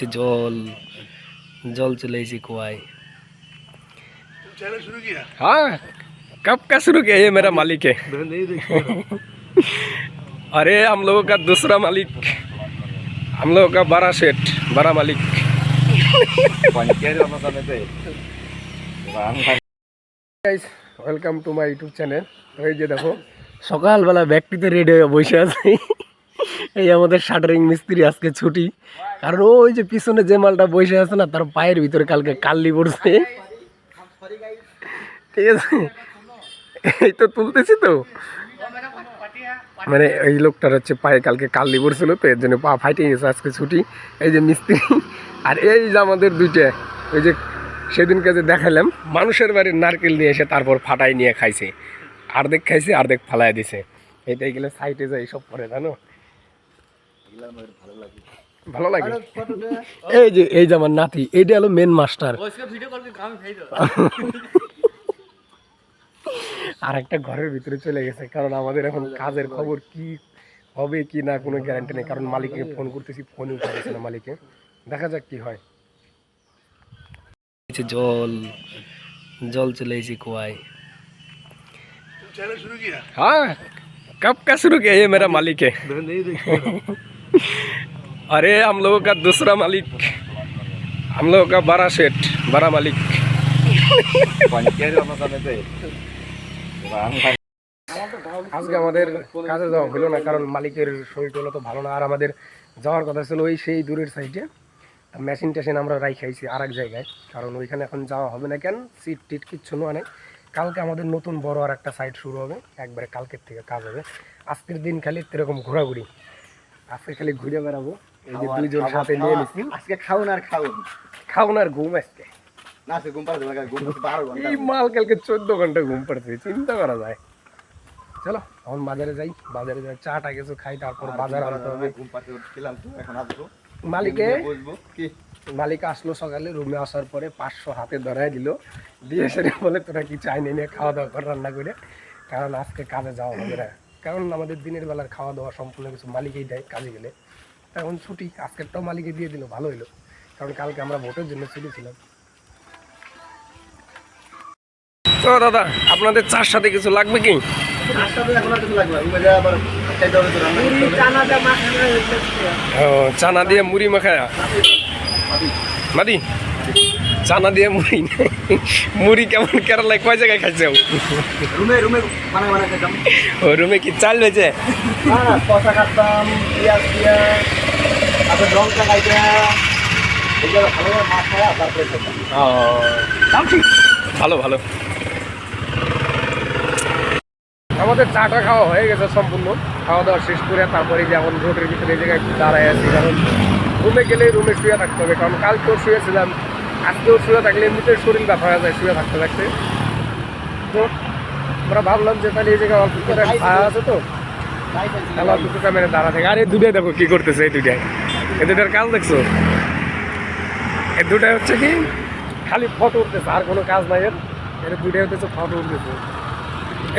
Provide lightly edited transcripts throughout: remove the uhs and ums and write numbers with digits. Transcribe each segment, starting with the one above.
नीचे जल जल चले कुआई। चैनल शुरू किया? हाँ, कब का शुरू किया? ये मेरा मालिक है। अरे हम लोगों का दूसरा मालिक, हम लोगों का बड़ा सेठ, बड़ा मालिक। Welcome to my YouTube channel. তো এই যে দেখো সকালবেলা ব্যক্তিতে রেডি হয়ে বসে আছে। এই আমাদের শাটারিং মিস্ত্রি আজকে ছুটি, কারণ ওই যে পিছনে যে মালটা বসে আছে না, তার পায়ের ভিতরে কালকে কাল্লি পড়ছে। ঠিক আছে, এই তো তুলতেছি তো, মানে এই লোকটার হচ্ছে পায়ে কালকে কাল্লি পড়ছিল, তো এর জন্য পা ফাইটে গেছে, আজকে ছুটি। এই যে মিস্ত্রি, আর এই যে আমাদের দুইটা, ওই যে সেদিনকে যে দেখালাম মানুষের বাড়ির নারকেল নিয়ে এসে তারপর ফাটাই নিয়ে খাইছে, অর্ধেক খাইছে অর্ধেক ফালাই দিছে। এটাই গেলে সাইটে যায় এইসব করে, জানো ভালো লাগে। এই যে আমার নাতি, এইটা হলো মেন মাস্টার। আর একটা ঘরের ভিতরে চলে গেছে, কারণ আমাদের এখন কাজের খবর কি হবে কি না কোনো গ্যারান্টি নেই, কারণ মালিককে ফোন করতেছি, ফোনই উঠাচ্ছে না মালিকে। দেখা যাক কি হয়। जल जल चले कुआई। चैनल शुरू किया? हाँ, कब का शुरू किया? ये मेरा मालिक है। अरे हम लोगों का दूसरा मालिक, हम लोगों का बड़ा सेठ, बड़ा मालिक। আজকে আমাদের কাজে যাওয়া হলো না, কারণ মালিকের শরীর তো ভালো না, আর আমাদের যাওয়ার কথা ছিল ওই সেই দূরের সাইডে। মেশিন টেশিন আমরা রাইখাইছি আর এক জায়গায়, কারণ ওইখানে এখন যাওয়া হবে না। কেন, সিট টিট কিচ্ছু নয়। কালকে আমাদের নতুন বড় আর একটা সাইট শুরু হবে, একবারে কালকের থেকে কাজ হবে। আজকের দিন খালি এরকম ঘোরাঘুরি, আজকে খালি ঘুরে বেড়াবো। এই যে দুইজন সাথে নিয়ে নিচ্ছি, আজকে খাউন আর ঘুম। আজকে এই মাল কালকে 14 ঘন্টা ঘুম পড়ছে, চিন্তা করা যায়। চলো এখন বাজারে যাই, বাজারে যাই চাটা কিছু খাই, তারপর বাজার আনতে হবে। মালিক আসলো সকালে, রুমে আসার পরে 500 হাতে ধরাই দিল, দিয়ে সেটা বলে তোরা কি চাই নিয়ে খাওয়া দাওয়া করে রান্না করে, কারণ আজকে কাজে যাওয়া হবে না। কারণ আমাদের দিনের বেলার খাওয়া দাওয়া সম্পূর্ণ কিছু মালিকেই দেয় কাজে গেলে। এখন ছুটি, আজকেরটাও মালিকে দিয়ে দিল, ভালো হইলো, কারণ কালকে আমরা ভোটের জন্য ছুটি ছিলাম। তো দাদা, আপনাদের চার সাথে কিছু লাগবে কি? চানা দিয়ে মুড়ি মাখায়া মাদি, চানা দিয়ে মুড়ি। মুড়ি কেমন কেরালায় কয় জায়গায় খাইছে? রুমে কি চাল হয়েছে? ভালো ভালো। আমাদের চাটা খাওয়া হয়ে গেছে সম্পূর্ণ, খাওয়া দাওয়া শেষ করে তারপরে যে এখন রোডের ভিতরে এই জায়গায় একটু দাঁড়ায় আছি, কারণ রুমে গেলে রুমে শুয়ে থাকতে হবে, কারণ কালকেও শুয়েছিলাম, আজকেও শুয়ে থাকলে এমনিতে শরীর ব্যথা হয়ে যায় শুয়ে থাকতে থাকতে। তো আমরা ভাবলাম যে তাহলে এই জায়গায় অল্প করে ছায়া আছে, তো তাহলে অল্প করে মেরে দাঁড়া থাকে। আর এই দুটাই দেখো কি করতেছে, এই দুটার কাজ দেখছো? এই দুটাই হচ্ছে কি খালি ফটো উঠতেছে, আর কোনো কাজ নাই এর। এর দুটাই হচ্ছে ফটো উঠতেছে।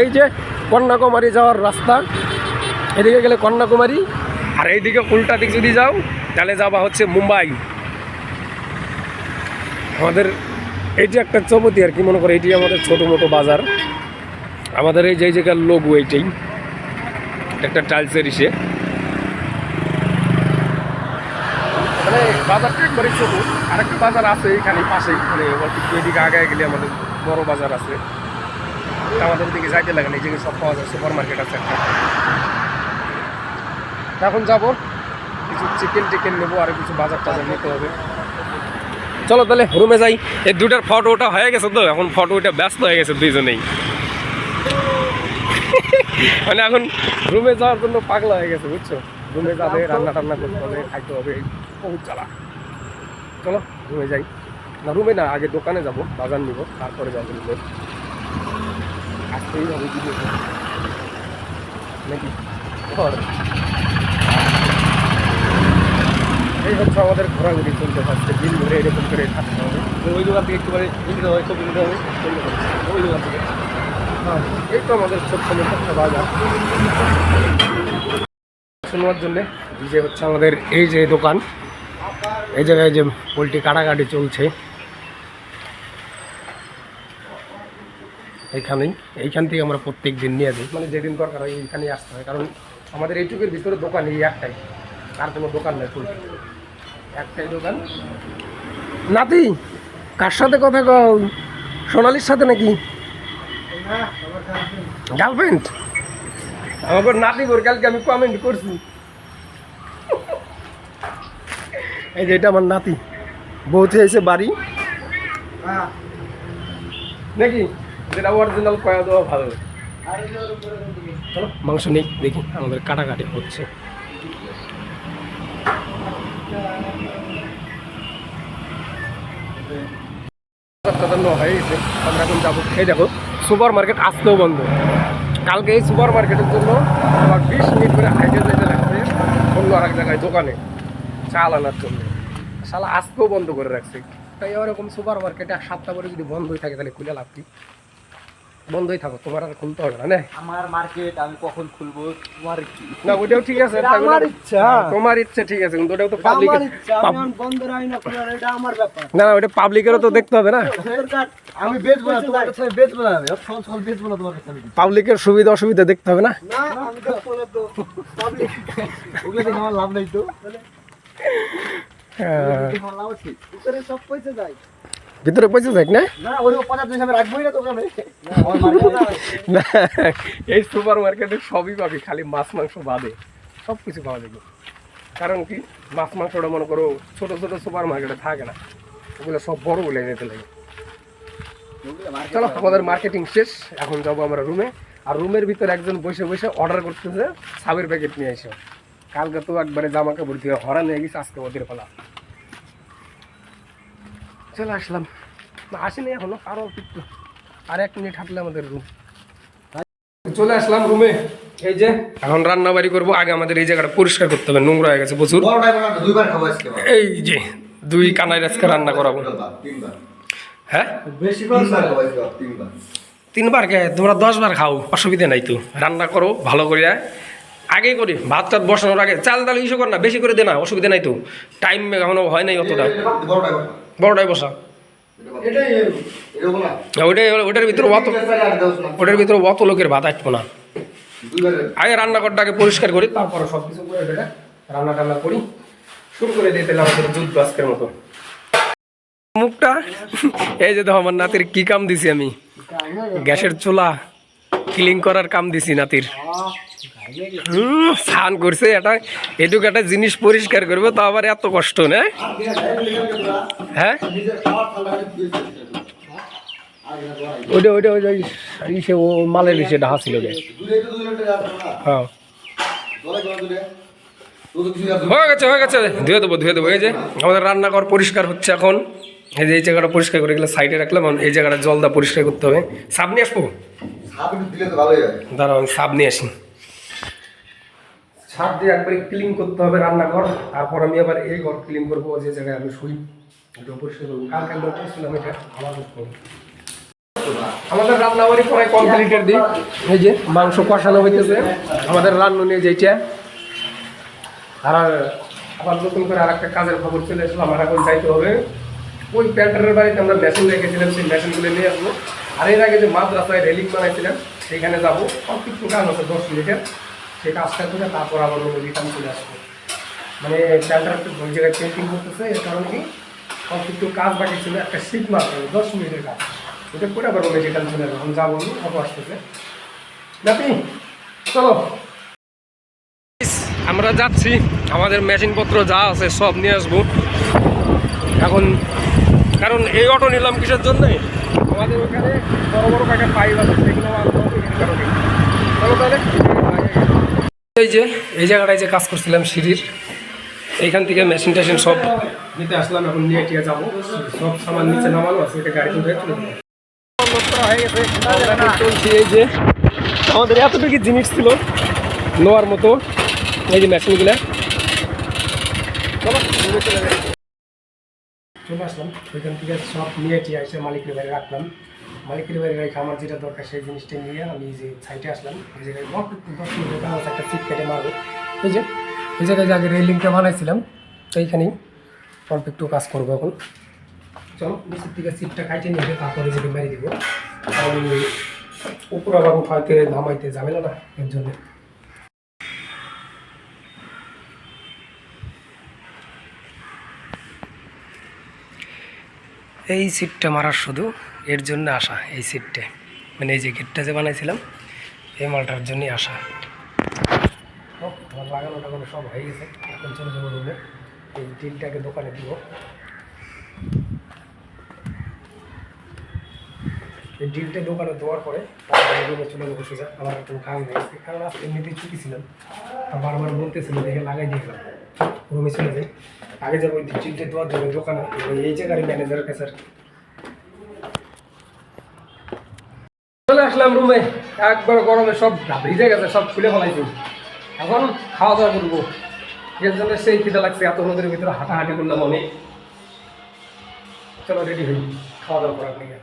এই যে কন্যাকুমারী যাওয়ার রাস্তা, এদিকে গেলে কন্যাকুমারী, আর এইদিকে উল্টা দিক যদি যাও তাহলে যাবা হচ্ছে মুম্বাই। আমাদের এইটি একটা চৌপতি আর কি, মনে করে এটি আমাদের ছোটো মোটো বাজার। আমাদের এই যে জায়গার লোগো এইটাই একটা টাইলসের ইসে, মানে বাজারটা একবারে ছোটো। আরেকটা বাজার আছে এখানে পাশেই, মানে এদিকে আগে গেলে আমাদের বড় বাজার আছে। আমাদের দিকে যাইতে লাগে না, এই জায়গায় সব পাওয়া যায়, সুপার মার্কেট আছে একটা। এখন যাবো কিছু চিকেন নেবো, আর কিছু বাজার টাজার নিতে হবে। চলো তাহলে রুমে যাই। এই দুটার ফটো ওটা হয়ে গেছে, তো এখন ফটো ওটা ব্যস্ত হয়ে গেছে দুইজনেই। মানে এখন রুমে যাওয়ার জন্য পাগলা হয়ে গেছে, বুঝছো? রুমে যাবে, রান্না টান্না করতে হবে, খাইতে হবে, বহুত জ্বালা। চলো রুমে যাই। না রুমে না, আগে দোকানে যাব, বাজার নিব, তারপরে যাবো রুমে। আসতেই হবে ভিডিও নাকি? এই হচ্ছে আমাদের ঘোরাঘুরি চলতে পারছে, দিন ধরে এরকম করে থাকতে হবে। ওই দোকান থেকে একটুখানি নিতে হবে, ছবি নিতে হবে ওই দোকান থেকে। হ্যাঁ, এই তো আমাদের ছোট্ট মোটো একটা বাজার। শোনার জন্যে যে হচ্ছে আমাদের এই যে দোকান, এই জায়গায় যে পোলট্রি কাটাকাটি চলছে এইখান থেকে আমরা প্রত্যেক দিন নিয়ে যাই, মানে যেদিন দরকার হয় এইখানেই আসতে হয়, কারণ আমাদের এইটুকুর ভিতরে দোকান এই একটাই, আর কোনো দোকান নেই, পোলট্রি একটাই দোকান। নাতি কার সাথে কথা কও? সোনালির সাথে নাকি? গার্লফ্রেন্ড? আমাকে নাতি বর কালকে আমি কমেন্ট করছি। এই যে এটা আমার নাতি, বউতে এসে বাড়ি নাকি, যেটা অরিজিনাল কয়া দেওয়া ভালো। চলো মাংস নেই, দেখি আমাদের কাটাকাটি হচ্ছে। হয়ে গেছে, আমরা এখন যাবো। এই দেখো সুপার মার্কেট আসতেও বন্ধ। কালকে এই সুপার মার্কেটের জন্য আমার 20 মিনিট করে হাইটে যেতে লাগছে অন্য আর এক জায়গায় দোকানে চাল আনার জন্য। শালা আজকেও বন্ধ করে রাখছে। তাই এরকম সুপার মার্কেটে 7টা করে যদি বন্ধই থাকে তাহলে খুলে লাভ কি? বন্ধই থাকো, তোমার আর খুলতে হবে না। আমার মার্কেট আমি কখন খুলবো তোমার কি? না ওইটাও ঠিক আছে, আমার ইচ্ছা, তোমার ইচ্ছা ঠিক আছে, কিন্তু ওটাও তো পাবলিক। আমার ইচ্ছা, আমি এখন বন্ধ রাখি না খোলা, এটা আমার ব্যাপার। না ওটা পাবলিকেরও তো দেখতে হবে না। আমি বেচবো না তোমার কাছে, আমি বেচবো না, আমি সব বেচবো না তোমার কাছে। আমি পাবলিকের সুবিধা অসুবিধা দেখতে হবে না। না আমি তো বলে তো পাবলিক ওগুলো দেখে আমার লাভ নাই তো। আমার লাভ আছে, ভিতরে সব পয়সা যায়। ভিতরে পয়সা যাক না? না ওই 50 পয়সা আমি রাখবোই না দোকানে। না আমার মার্কেট না এই সুপার মার্কেটে সবই পাবি, খালি মাছ মাংস বাদে সব কিছু পাওয়া যাবে। কারণ কি, মাছ মাংসটা মনে করো ছোট ছোট সুপার মার্কেটে থাকে না, ওগুলো সব বড় বলে যেতে লাগে। চলো আমাদের মার্কেটিং শেষ, এখন যাবো আমরা রুমে। আর রুমের ভিতরে একজন বসে বসে অর্ডার করতেছে সাবের প্যাকেট নিয়ে এসে। কালকে তো একবারে জামা কাপড় দিয়ে হরা নিয়ে গেছে, আজকে ওদের ফেলা। চলে আসলাম, আসেনি এখনো, আরো একটু আর 1 মিনিট হাঁটলে আমাদের রুম। চলে আসলাম রুমে। এই যে এখন রান্না বাড়ি করবো। আগে আমাদের এই জায়গাটা পরিষ্কার করতে হবে, নোংরা হয়ে গেছে প্রচুর। এই যে 2 কানাই আজকে রান্না করাবো। হ্যাঁ বেশি করে 3বার কে? তোমরা 10 বার খাও, অসুবিধা নাই তো। রান্না করো ভালো করে, আগেই করি ভাত টাত বসানোর আগে। চাল ডাল ইস্যু কর না, বেশি করে দে না, অসুবিধা নাই তো। টাইম এখনো হয় নাই অতটা। বড়টাই বসা। ওটার ভিতরে অত লোকের ভাত আসবো না। আগে রান্নাঘরটা আগে পরিষ্কার করি, তারপরে সব কিছু করে দেবে। রান্না টান্না করি, শুরু করে দিয়ে দিলাম আমাদের যুদ্ধ আজকের মতো। মুখটা এই যে দেখো আমার নাতির কি কাম দিছি আমি, গ্যাসের চুলা ক্লিন করার কাম দিছি নাতির। স্নান করছে, এটা এটুকু একটা জিনিস পরিষ্কার করবো, তো আবার এত কষ্ট না? হ্যাঁ ওইটা ওইটা ওই ইসে ও মালের ইসে ঢাকা ছিল। হ্যাঁ হয়ে গেছে ধুয়ে দেবো। এই যে আমাদের রান্নাঘর পরিষ্কার হচ্ছে এখন। এই যে এই জায়গাটা পরিষ্কার করে গেলে সাইডে রাখলাম, এই জায়গাটা জল দা পরিষ্কার করতে হবে। সাপ নিয়ে আসবো, দাঁড়াও আমি সাপ নিয়ে আসি। ছাদ দিয়ে একবারে ক্লিন করতে হবে রান্নাঘর, তারপর আমি আবার এই ঘর ক্লিন করবো, যে জায়গায় আমি শুই এটা পরিষ্কার করবো। কালকে লোক ছিলাম, এটা আবার করতে হবে। আমাদের রান্নাবাড়ি প্রায় কমপ্লিটের দিক। এই যে মাংস কষানো হইতেছে আমাদের রান্না নিয়ে যেটা। আর আবার নতুন করে আর একটা কাজের খবর চলে আসলো, আমার এখন যাইতে হবে ওই প্যান্টারের বাড়িতে। আমরা মেশিন রেখেছিলাম, সেই মেশিনগুলো নিয়ে আসবো। আর এর আগে যে মাদ্রাসায় রেলিং বানাইছিলাম সেইখানে যাবো, কিছু কাজ আছে 10 মিনিটের, সেই কাজটা করে তারপর আবার রিটার্ন চলে আসবো। মানে প্যান্টার ওই জায়গায় পেন্টিং করতেছে, এর কারণ কি কিছু কাজ বাকি ছিল, একটা শীত মারতে হবে 10 মিনিটের কাজ, ওটা করে আবার ওই রিটার্ন চলে আসবো। আমি যাবো, অটো আসতেছে। নাতি চলো আমরা যাচ্ছি, আমাদের মেশিনপত্র যা আছে সব নিয়ে আসবো এখন। কারণ এই অটো নিলাম কিসের জন্যে, আমাদের ওখানে বড় বড় কয়েকটা পাইপ আছে, সেগুলো আনতে হবে এর কারণে। চলো তাহলে। এই যে এই জায়গাটায় যে কাজ করছিলাম সিঁড়ির, এইখান থেকে মেশিন টেশিন সব নিতে আসলাম। এখন নিয়ে টিয়ে যাবো, সব সামান নিচে নামানো আছে, এটা গাড়িতে উঠে চলে যাবো। হয়ে গেছে চলছি। এই যে আমাদের এতটুকু জিনিস ছিল নেওয়ার মতো, এই যে মেশিনগুলো চলে আসলাম। ওইখান থেকে সব নিয়ে টিয়ে এসে মালিকের বাড়ি রাখলাম। মালিকের বাড়ি রেখে আমার যেটা দরকার সেই জিনিসটা নিয়ে আমি যে সাইডে আসলাম। এই জায়গায় 10 মিনিটের কাজ, একটা সিট কেটে মারবো। এই যে এই জায়গায় যে আগে রেলিংটা বানাইছিলাম, তো এইখানেই অল্প একটু কাজ করবো এখন। চলো নিচের দিকে সিটটা কাটে নিয়ে তারপরে যদি মেরে দিব, কারণ উপর আবার উঠাইতে নামাইতে ঝামেলা না, এর জন্য। এই সিটটা মারার শুধু এর জন্য আসা, এই সিটটা মানে এই যে গেটটা যে বানাইছিলাম এই মালটার জন্যই আসা। আমার লাগানো টাগানো সব হয়ে গেছে, এখন চলে যাবো রুমে, এই ডিলটাকে দোকানে দিব। এই ডিলটা দোকানে দেওয়ার পরে তারপরে রুমে চলে যাবো সোজা। আমার একটু কাজ নেই, কারণ আজকে এমনিতেই ছুটি ছিলাম, বারবার বলতেছিল দেখে লাগাই দিয়ে গেলাম, রুমে চলে যাই। আগে যাবো ওই ডিলটা দেওয়ার জন্য দোকানে, এই জায়গার ম্যানেজারের কাছে। চলে আসলাম রুমে, একবার গরমে সব ভিজে গেছে, সব খুলে ফেলাইছি। এখন খাওয়া দাওয়া করবো, এর জন্য সেই খিদে লাগছে, এত নদীর ভিতরে হাঁটাহাঁটি করলাম অনেক। চলো রেডি হই খাওয়া দাওয়া করার নিয়ে।